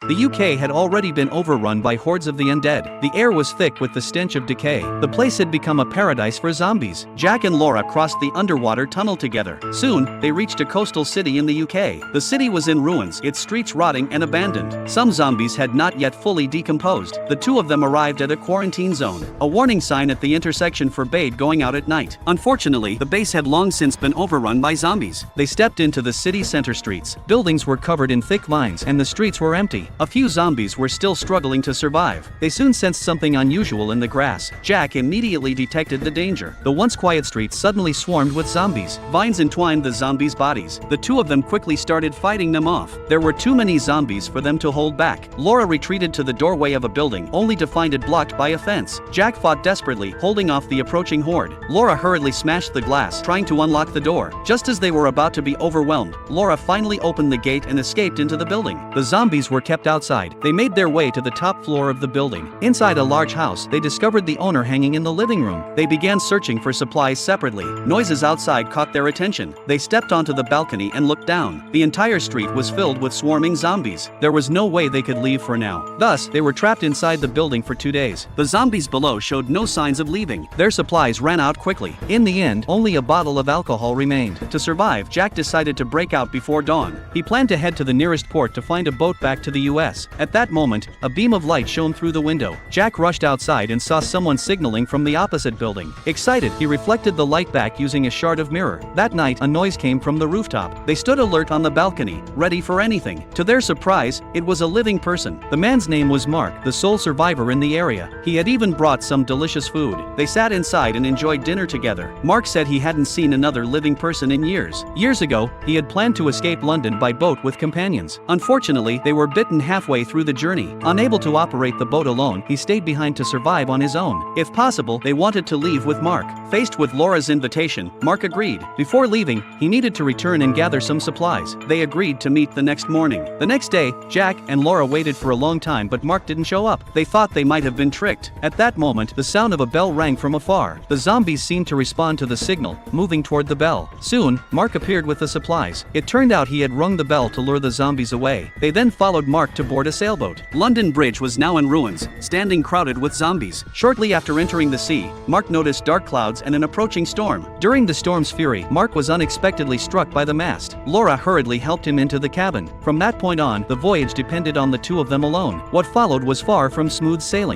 The UK had already been overrun by hordes of the undead. The air was thick with the stench of decay. The place had become a paradise for zombies. Jack and Laura crossed the underwater tunnel together. Soon, they reached a coastal city in the UK. The city was in ruins, its streets rotting and abandoned. Some zombies had not yet fully decomposed. The two of them arrived at a quarantine zone. A warning sign at the intersection forbade going out at night. Unfortunately, the base had long since been overrun by zombies. They stepped into the city center streets. Buildings were covered in thick vines and the streets were empty. A few zombies were still struggling to survive. They soon sensed something unusual in the grass. Jack immediately detected the danger. The once quiet streets suddenly swarmed with zombies. Vines entwined the zombies' bodies. The two of them quickly started fighting them off. There were too many zombies for them to hold back. Laura retreated to the doorway of a building, only to find it blocked by a fence. Jack fought desperately, holding off the approaching horde. Laura hurriedly smashed the glass, trying to unlock the door. Just as they were about to be overwhelmed, Laura finally opened the gate and escaped into the building. The zombies were kept outside. They made their way to the top floor of the building. Inside a large house, they discovered the owner hanging in the living room. They began searching for supplies separately. Noises outside caught their attention. They stepped onto the balcony and looked down. The entire street was filled with swarming zombies. There was no way they could leave for now. Thus, they were trapped inside the building for 2 days. The zombies below showed no signs of leaving. Their supplies ran out quickly. In the end, only a bottle of alcohol remained. To survive, Jack decided to break out before dawn. He planned to head to the nearest port to find a boat back to the US. At that moment, a beam of light shone through the window. Jack rushed outside and saw someone signaling from the opposite building. Excited, he reflected the light back using a shard of mirror. That night, a noise came from the rooftop. They stood alert on the balcony, ready for anything. To their surprise, it was a living person. The man's name was Mark, the sole survivor in the area. He had even brought some delicious food. They sat inside and enjoyed dinner together. Mark said he hadn't seen another living person in years. Years ago, he had planned to escape London by boat with companions. Unfortunately, they were bitten halfway through the journey. Unable to operate the boat alone, he stayed behind to survive on his own. If possible, they wanted to leave with Mark. Faced with Laura's invitation, Mark agreed. Before leaving, he needed to return and gather some supplies. They agreed to meet the next morning. The next day, Jack and Laura waited for a long time, but Mark didn't show up. They thought they might have been tricked. At that moment, the sound of a bell rang from afar. The zombies seemed to respond to the signal, moving toward the bell. Soon, Mark appeared with the supplies. It turned out he had rung the bell to lure the zombies away. They then followed Mark to board a sailboat. London Bridge was now in ruins, standing crowded with zombies. Shortly after entering the sea, Mark noticed dark clouds and an approaching storm. During the storm's fury, Mark was unexpectedly struck by the mast. Laura hurriedly helped him into the cabin. From that point on, the voyage depended on the two of them alone. What followed was far from smooth sailing.